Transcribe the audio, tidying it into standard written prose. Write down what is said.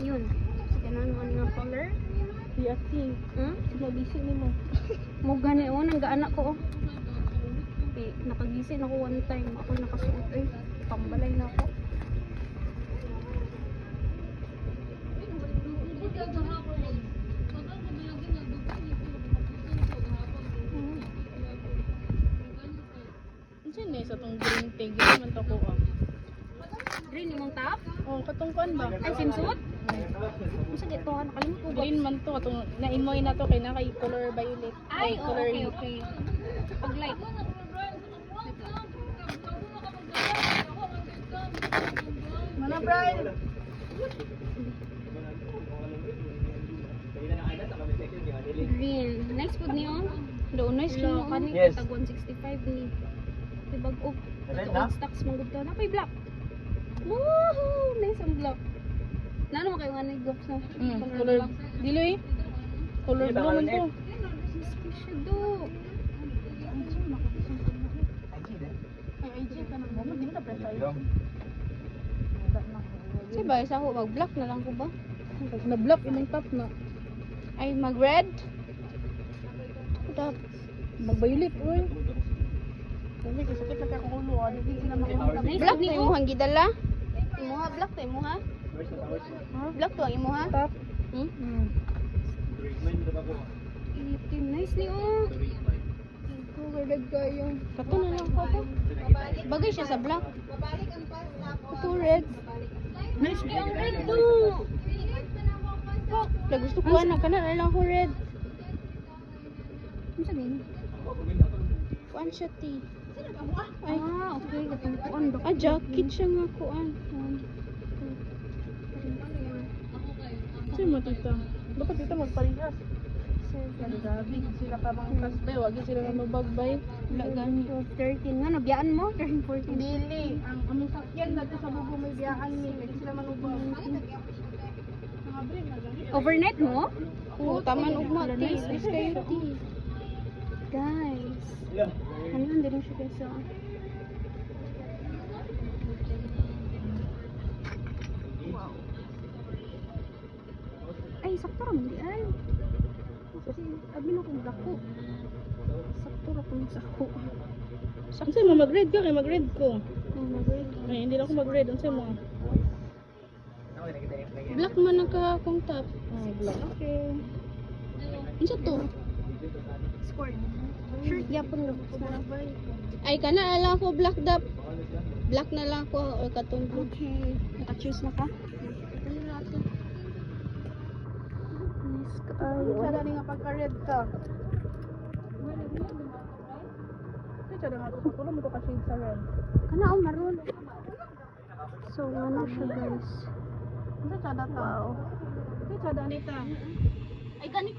Yun. Sige na ano nga color. Di ati. Sinabisi ni mo. Mo gani o nang gaanak ko. Okay, nakagising ako one time. Ako nakasuot eh. Pambalay na ako. Diyan eh, sa tong green tea. Green man to ko ah. Green imong top? Oh, katungkuan ba? Ay, swimsuit? Masa dito ka nakalimutan ko ba? Green man to. Katong na-imoy na to kay na kay color violet. Ay, oh, color okay, okay. Pag light. Mana Brian? Green. Nice food niyo. Do nice Hello, lang. kani Yes. tag 165 ni. Kay bag-og. Red Ito na? old stocks mong gudto. Napay black. Woohoo! Nice ang black. Nano mo kayo nga nag-gloves na? Color diloy. Color blue man to. Special do. Ay IG ka nang mo, di mo na presa. Sige ba, isa ko mag-black na lang ko ba? Na black imong top na. Ay, mag-red? Top. Mag-violet oy. Dili ko sakit na kay ulo, di sila makuha. Black ni mo hang gidala? Imuha black to imuha? Black to ang imuha? Top. Hmm? Itim nice ni oh. Red kayo. Kato na lang ko to. Bagay siya sa black. Ito red. Nice kay ang red do. La gusto ko ana kana na lang ko red. Ano sabihin? Kuan siya ti. Ay, okay. Katong kuan do. Ah, jacket siya nga kuan. Sino mo tita? Dapat tita magparehas. Grabe, sila pa mga kasbay, wag sila na mabagbay. Wala gani. 13 nga, nabiyaan mo? 13, 14. Dili, ang among sakyan nato sa bubo may biyaan ni, kaya sila manubang. Overnight mo? Oo, taman ugma ti. Nice. Is kayo ti. Guys. Ano yun? Hindi rin siya guys. Wow. Ay, sakto rin. Hindi ay. Kasi, abin akong dako. Sakto rin akong sako. Unsay mo mag-red ka kay mag-red ko. Oh, mag-red. Ay, hindi na ako mag-red. Unsay mo? Black man ang kakong top. Ah, black. Okay. Unsa to? Scored. Shirt yapon lang. Ay, kana ala ko black dap. Black na lang ko o katong blue. Okay. Naka-choose na ka? Ano natin? Nice ka. Sada ni nga pagka-red ka. Sada nga ko mo to ka shade sa red. Kana o maroon. So, ano siya guys? Unsa sada ta? Wow. Unsa sada nita? Ay, ganit